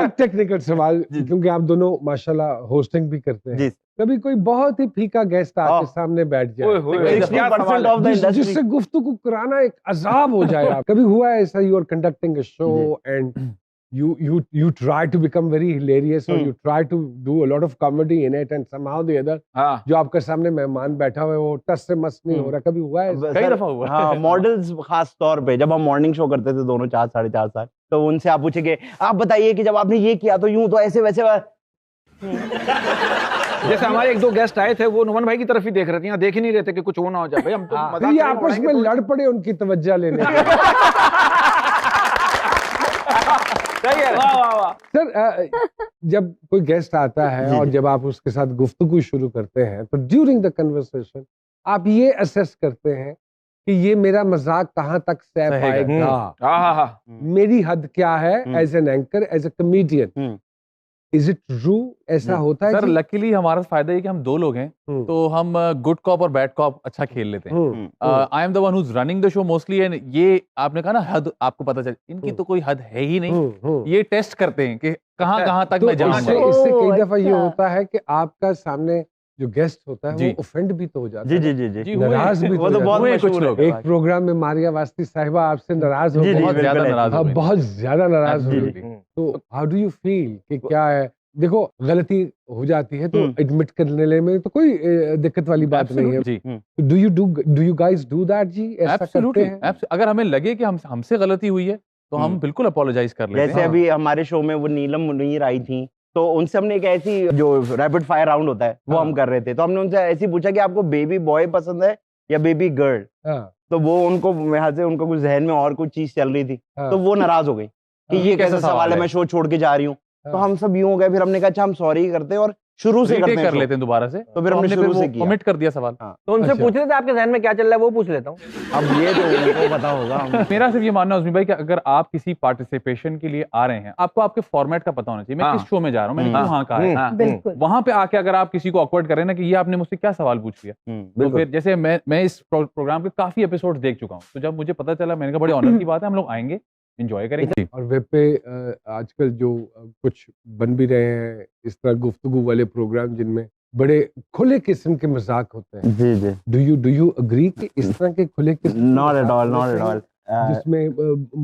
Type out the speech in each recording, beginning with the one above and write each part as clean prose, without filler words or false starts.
एक टेक्निकल सवाल, क्योंकि आप दोनों माशाल्लाह होस्टिंग भी करते हैं, कभी कोई बहुत ही फीका गेस्ट आपके सामने बैठ जाए, 60% ऑफ द इंडस्ट्री, जिससे गुफ्तगू कराना एक अजाब हो जाए, कभी हुआ है ऐसा? You are conducting a show and you try to become very hilarious or you try to do a lot of comedy in it and somehow the other जो आपके सामने मेहमान बैठा हुआ है वो टस से मस नहीं हो रहा, कभी हुआ है? कई दफा हुआ। हाँ, मॉडल्स खास तौर पे जब हम मॉर्निंग शो करते थे दोनों 4 साढ़े 4 साल, तो उनसे आप पूछेंगे आप बताइए कि जब आपने ये किया तो यूं तो ऐसे वैसे जैसे हमारे एक दो गेस्ट आए थे, वो नुमान भाई की तरफ ही देख रहे थे, यहाँ देख ही नहीं रहे थे कि कुछ वो ना हो जाए। भाई हम तो फिर ये आपस में लड़ पड़े उनकी तवज्जो लेने सही है। वाह वाह वाह। सर, जब कोई गेस्ट आता है और जब आप उसके साथ गुफ्तगू शुरू करते हैं तो ड्यूरिंग द कन्वर्सेशन आप ये असेस करते हैं कि ये मेरा मजाक कहाँ तक सह पाएगा, मेरी हद क्या है as an anchor, as a comedian, is it true? ऐसा होता है सर? लकीली हमारा फायदा ये कि हम 2 लोग हैं, तो हम गुड कॉप और बैड कॉप अच्छा खेल लेते हैं। I am the one who is running the show mostly, and ये आपने कहा ना हद, आपको पता चल, इनकी तो कोई हद है ही नहीं। ये टेस्ट करते हैं कि कहाँ तक मैं जाऊंगा। इससे कई दफा ये होता है कि आपका सामने जो गेस्ट होता है वो ऑफेंड भी तो हो जाता है, जी, नाराज भी वो तो बहुत मशहूर है। एक प्रोग्राम में मारिया वास्ती साहिबा आपसे नाराज हो गई, बहुत ज्यादा नाराज हो गई। तो हाउ डू यू फील कि क्या है? देखो, गलती हो जाती है तो एडमिट करने में तो कोई दिक्कत वाली बात नहीं है। Do you guys do that जी? ऐसा करते हैं? अगर हमें लगे कि हमसे गलती हुई है तो हम बिल्कुल अपोलोजाइज कर लेते हैं। जैसे अभी हमारे शो में वो नीलम मुनीर आई थी, तो उनसे हमने एक ऐसी जो रैपिड फायर राउंड होता है वो हम कर रहे थे, तो हमने उनसे ऐसी पूछा कि आपको बेबी बॉय पसंद है या बेबी गर्ल? तो वो उनको यहाँ से उनको कुछ जहन में और कुछ चीज चल रही थी, तो वो नाराज हो गई कि ये कैसा सवाल है, मैं शो छोड़ के जा रही हूँ। तो हम सब यूं हो गए, फिर हमने कहा अच्छा हम सॉरी करते हैं और शुरू से करते हैं, कर लेते हैं दोबारा से। तो फिर हमने शुरू से किया, कमिट कर दिया सवाल। तो उनसे पूछ रहे थे आपके जहन में क्या चल रहा है, वो पूछ लेता हूँ। अब ये तो उनको पता होगा। मेरा सिर्फ ये मानना है उस्मी भाई कि अगर आप किसी पार्टिसिपेशन के लिए आ रहे हैं, आपको आपके फॉर्मेट का पता होना चाहिए। मैं किस शो में जा रहा हूँ, मैंने क्यों हाँ कहा है। वहां पे आके अगर आप किसी को ऑकवर्ड कर रहे हैं ना कि ये आपने मुझसे क्या सवाल पूछ लिया, तो फिर जैसे मैं इस प्रोग्राम के काफी एपिसोड देख चुका हूँ, तो जब मुझे पता चला, मैंने कहा बड़े ऑनर की बात है, हम लोग आएंगे, एंजॉय करेंगे। और वेब पे आजकल जो कुछ बन भी रहे हैं इस तरह गुफ्तगू वाले प्रोग्राम जिनमें बड़े खुले किस्म के मजाक होते हैं, जी डू यू अग्री कि इस तरह के खुले किस्म? नॉट एट ऑल जिसमें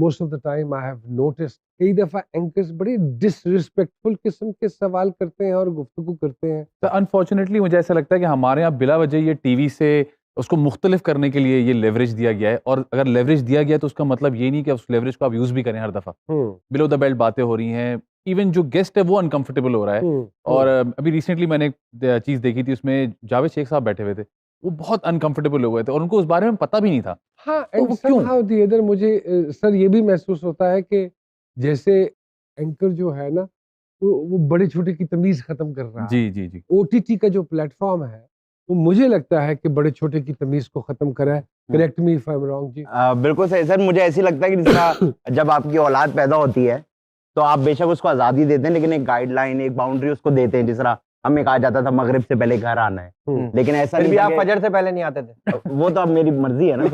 most of the time I have noticed कई दफा एंकर्स बड़े डिसरिस्पेक्टफुल किस्म के सवाल करते हैं और गुफ्तगू करते हैं। तो अनफॉर्चुनेटली मुझे ऐसा लगता है कि हमारे यहाँ बिला वजह ये टीवी से उसको मुख्तलिफ करने के लिए ये लेवरेज दिया गया है, और अगर लेवरेज दिया गया है तो उसका मतलब ये नहीं कि उस लेवरेज को आप यूज भी करें हर दफा। बिलो द बेल्ट बातें हो रही हैं, इवन जो गेस्ट है वो अनकंफर्टेबल हो रहा है। और अभी रिसेंटली मैंने एक चीज देखी थी, उसमें जावेद शेख साहब बैठे हुए थे, वो बहुत अनकंफर्टेबल हो गए थे और उनको उस बारे में पता भी नहीं था। हाँ, तो somehow the other मुझे सर ये भी महसूस होता है कि जैसे एंकर जो है ना वो बड़े छोटे की तमीज खत्म कर रहा है। जी। ओटीटी का जो प्लेटफॉर्म है वो मुझे लगता है कि बड़े छोटे की तमीज को खत्म करा है। Correct me if I am wrong जी। बिल्कुल सही सर, मुझे ऐसी लगता है कि जिस तरह जब आपकी औलाद पैदा होती है तो आप बेशक उसको आजादी देते हैं, लेकिन एक गाइडलाइन, एक बाउंड्री उसको देते हैं। जिस तरह हमें कहा जाता था मगरिब से पहले घर आना है, लेकिन ऐसा नहीं, आप फजर से पहले नहीं आते थे। वो तो अब मेरी मर्जी है ना।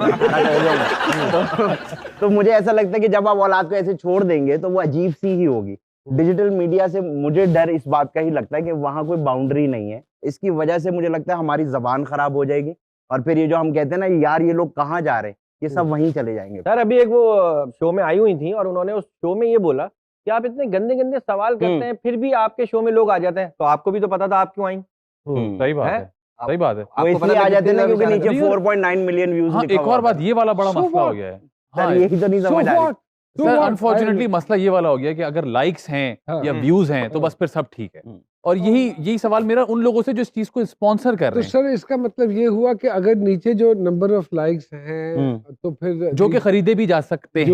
तो मुझे ऐसा लगता है कि जब आप औलाद को ऐसे छोड़ देंगे तो वो अजीब सी ही होगी। डिजिटल मीडिया से मुझे डर इस बात का ही लगता है कि वहाँ कोई बाउंड्री नहीं है। इसकी वजह से मुझे लगता है हमारी जबान खराब हो जाएगी, और फिर ये जो हम कहते हैं ना यार ये लोग कहाँ जा रहे हैं, ये सब वहीं चले जाएंगे। सर अभी एक वो शो में आई हुई थी और उन्होंने उस शो में ये बोला कि आप इतने गंदे गंदे सवाल करते हैं फिर भी आपके शो में लोग आ जाते हैं, तो आपको भी तो पता था आप क्यों आई। सही बात है, सही बात है। वो इसलिए आ जाते हैं ना क्योंकि नीचे 4.9 मिलियन व्यूज। हाँ, एक और बात, ये वाला बड़ा मसला हो गया है। हाँ, यही तो नहीं समझ आ रही सर। अनफॉर्चुनेटली मसला ये वाला हो गया कि अगर लाइक्स हैं या व्यूज हैं तो बस फिर सब ठीक है। और यही सवाल मेरा उन लोगों से जो इस चीज को स्पॉन्सर कर रहे हैं। तो सर इसका मतलब ये हुआ कि अगर नीचे जो नंबर ऑफ लाइक्स हैं तो फिर जो कि खरीदे भी जा सकते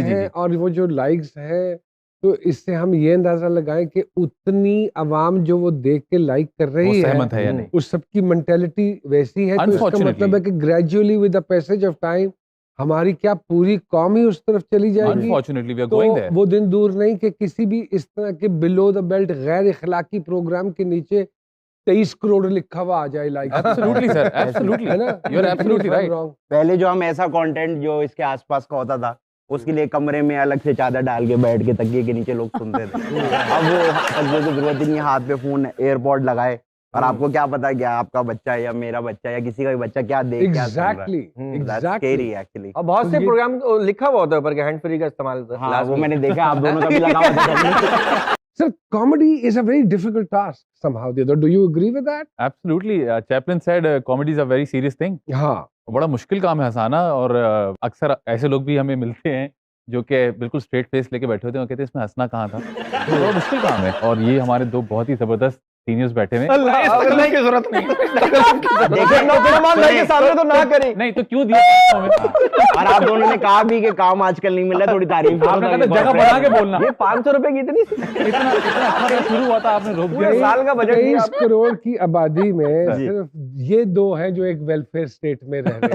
हैं, और वो जो लाइक्स हैं तो इससे हम ये अंदाजा लगाएं कि उतनी आवाम जो वो देख के लाइक कर रही है या नहीं, उस सबकी मेंटेलिटी वैसी है। तो इसका मतलब है कि gradually with the passage of time हमारी क्या पूरी कौम ही उस तरफ चली जाएगी। तो वो दिन दूर नहीं कि किसी भी इस तरह के बिलो द बेल्ट गैर इखलाकी प्रोग्राम के नीचे 23 करोड़ लिखा हुआ आ जाए लाइक। एब्सोल्युटली सर, एब्सोल्युटली, है ना, यू आर एब्सोल्युटली राइट। पहले जो हम ऐसा कंटेंट जो इसके आसपास का होता था उसके लिए कमरे में अलग से चादर डाल के बैठ के तकिए के नीचे लोग सुनते थे। अब वो तकिए की जरूरत ही नहीं, हाथ पे फोन एयरपॉड लगाए और आपको क्या पता क्या आपका बच्चा है या मेरा बच्चा है या किसी का भी बच्चा क्या देख क्या सुन रहा है। Exactly actually. और बहुत से प्रोग्राम लिखा हुआ होता है ऊपर कि हैंड फ्री का इस्तेमाल। हाँ, वो मैंने देखा, आप दोनों का भी लगा हुआ था। Sir, comedy is a very difficult task somehow. Do you agree with that? Absolutely. Chaplin said comedy is a very serious thing. हाँ, बड़ा मुश्किल काम है हंसाना, और अक्सर ऐसे लोग भी हमें मिलते हैं जो कि बिल्कुल स्ट्रेट फेस लेके बैठे होते हैं और कहते हैं इसमें हंसना कहाँ था। तो बड़ा मुश्किल काम है, और ये हमारे दो बहुत ही जबरदस्त सीनियर्स बैठे हुए नहीं की जरूरत नहीं। के सामने तो ना करें। नहीं तो क्यों दिया हमें? और आप दोनों ने कहा भी कि काम आजकल नहीं मिल रहा, थोड़ी तारीफ करो। आपने कहा जगह बढ़ा के बोलना। ये 500 रुपए की इतनी इतना अच्छा शुरू हुआ था, आपने रोक दिया। साल का बजट 23 करोड़ की आबादी में सिर्फ ये दो हैं जो एक वेलफेयर स्टेट में रह रहे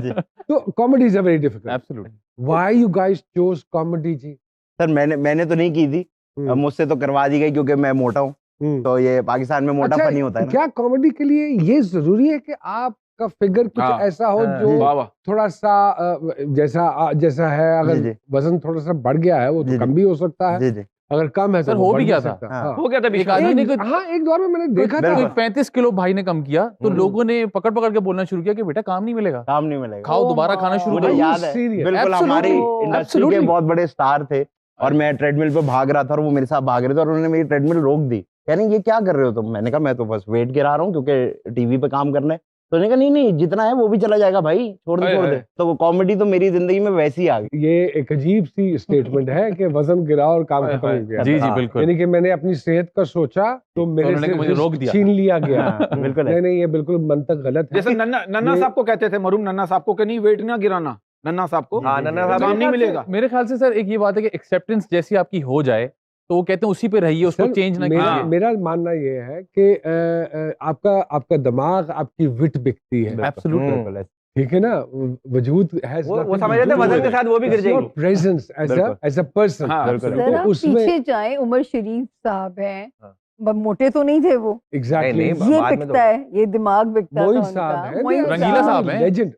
हैं। तो comedy is a very difficult. Absolutely. Why you guys chose comedy जी? सर मैंने तो नहीं की थी, मुझसे तो करवा दी गई क्योंकि मैं मोटा हूँ, तो ये पाकिस्तान में मोटा अच्छा, फनी होता है ना। क्या कॉमेडी के लिए ये जरूरी है कि आपका फिगर कुछ ऐसा हो जो थोड़ा सा जैसा है? अगर वजन थोड़ा सा बढ़ गया है वो तो कम भी हो सकता है, अगर कम है तो हो भी गया था। हो गया था एक आदमी ने हाँ, एक दौर में मैंने देखा था 35 किलो भाई ने कम किया, तो लोगों ने पकड़ पकड़ के बोलना शुरू किया कि बेटा काम नहीं मिलेगा, काम नहीं मिलेगा, खाओ दोबारा खाना शुरू मुझे करो। याद है बिल्कुल, हमारी इंडस्ट्री के बहुत बड़े स्टार थे और मैं ट्रेडमिल पे भाग रहा था और वो मेरे साथ भाग रहे थे और उन्होंने मेरी ट्रेडमिल रोक दी, कह रहे ये क्या कर रहे हो तुम? मैंने कहा मैं तो बस वेट गिरा रहा हूँ क्योंकि टीवी पे काम करना है। तो उन्होंने कहा नहीं जितना है वो भी चला जाएगा भाई, छोड़ दे। तो वो कॉमेडी तो मेरी जिंदगी में वैसी ही आ गई। ये एक अजीब सी स्टेटमेंट है कि वजन गिरा और काम खत्म हो गया। जी बिल्कुल। यानी कि मैंने अपनी सेहत का सोचा तो मेरे से मुझे रोक दिया, छीन लिया गया। बिल्कुल नहीं, ये बिल्कुल मंतक गलत है। जैसे नन्ना साहब को कहते थे, मरूम नन्ना साहब को, कि नहीं वेट ना गिराना नन्ना साहब को, काम नहीं मिलेगा। मेरे ख्याल से सर एक ये बात है कि एक्सेप्टेंस जैसी आपकी हो जाए तो वो कहते हैं उसी पे रहिए, उसको चेंज ना कीजिए। मेरा मानना ये है कि आपका दिमाग आपकी विट बिकती है। एब्सोल्युटली, ठीक है ना, वजूद है, वो समझ रहे थे वजन के साथ वो भी गिर जाएगी। Presence as a person. जरा पीछे जाए, उमर शरीफ साहब हैं, मोटे तो नहीं थे वो। एग्जैक्टली, ये बिकता है, ये दिमाग बिकता है। रंगीला साहब हैं, लेजेंड।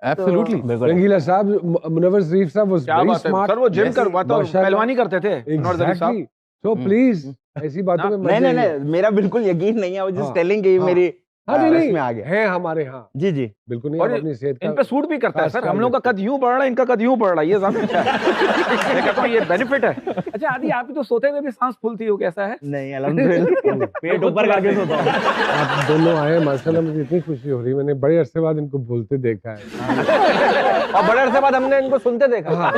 एब्सोल्युटली, रंगीला साहब, मुनव्वर शरीफ साहब वाज वेरी स्मार्ट सर, वो जिम करवाता और पहलवानी करते थे। एग्जैक्टली, सो प्लीज ऐसी बातों में नहीं, मेरा बिल्कुल यकीन नहीं है, वो जस्ट टेलिंग कि मेरी में आ गया है हमारे यहाँ। जी बिल्कुल नहीं, और अपनी सेहत का इन पे सूट भी करता है सर। हम लोग का कद यूं बढ़ रहा है, इनका कद यूं बढ़ रहा है, ये ज्यादा अच्छा है। मैं कहता हूं ये बेनिफिट है। अच्छा आदि, आप तो सोते हुए भी सांस फूलती हो, कैसा है? नहीं अल्हम्दुलिल्लाह, पेट ऊपर करके सोता हूं। आप दोनों आए माशाल्लाह, मुझे इतनी खुशी हो रही है। मैंने बड़े अरसे बाद इनको बोलते देखा है और बड़े अरसे बाद हमने इनको सुनते देखा।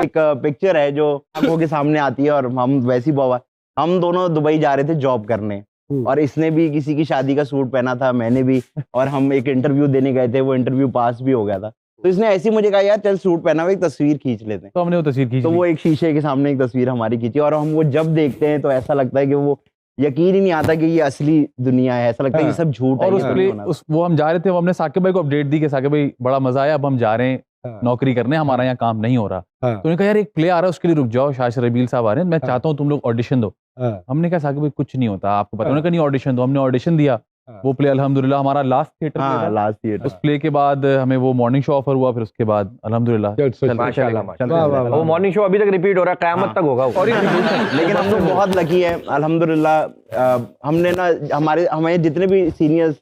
एक पिक्चर है जो आंखों के सामने आती है और हम वैसी बाबा, हम दोनों दुबई जा रहे थे जॉब करने और इसने भी किसी की शादी का सूट पहना था, मैंने भी, और हम एक इंटरव्यू देने गए थे, वो इंटरव्यू पास भी हो गया था। तो इसने ऐसे मुझे कहा यार चल सूट पहना हुआ एक तस्वीर खींच लेते हैं। तो हमने वो तस्वीर खींची, तो वो एक शीशे के सामने एक तस्वीर हमारी खींची और हम वो जब देखते हैं तो ऐसा लगता है कि वो यकीन ही नहीं आता कि ये असली दुनिया है, ऐसा लगता है ये सब झूठ है। और वो हम जा रहे थे, वो हमने साकिब भाई को अपडेट दी कि साकिब भाई बड़ा मजा आया, अब हम जा रहे हैं नौकरी करने, हमारा यहाँ काम नहीं हो रहा। तो उन्होंने कहा यार एक प्ले आ रहा है, उसके लिए रुक जाओ, शाह रबील साहब आ रहे हैं, मैं चाहता हूँ तुम लोग ऑडिशन दो। हमने कहा साकिब भाई कुछ नहीं होता, आपको पता। उन्होंने कहा नहीं ऑडिशन दो। हमने ऑडिशन दिया, वो प्ले अल्हम्दुलिल्लाह हमारा लास्ट थिएटर। उस प्ले के बाद हमें वो मॉर्निंग शो ऑफर हुआ, फिर उसके बाद अल्हम्दुलिल्लाह माशाल्लाह वो मॉर्निंग शो अभी तक रिपीट हो रहा है, क़यामत तक होगा। लेकिन हम लोग बहुत लकी है अल्हम्दुलिल्लाह। हमने ना हमें जितने भी सीनियर्स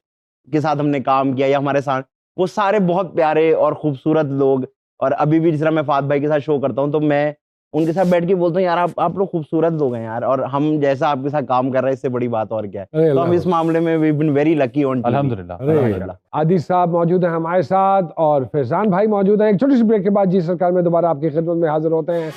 के साथ हमने काम किया या हमारे साथ, वो सारे बहुत प्यारे और खूबसूरत लोग। और अभी भी जिस तरह मैं फात भाई के साथ शो करता हूँ तो मैं उनके साथ बैठ के बोलता हूँ यार आप लोग खूबसूरत लोग हैं यार, और हम जैसा आपके साथ काम कर रहे हैं इससे बड़ी बात और क्या है। तो हम इस मामले में we been very lucky on अल्हम्दुलिल्लाह। आदि साहब मौजूद हैं हमारे साथ और फैजान भाई मौजूद हैं। एक छोटी सी ब्रेक के बाद जी सरकार में दोबारा आपकी खिदमत में हाजिर होते हैं।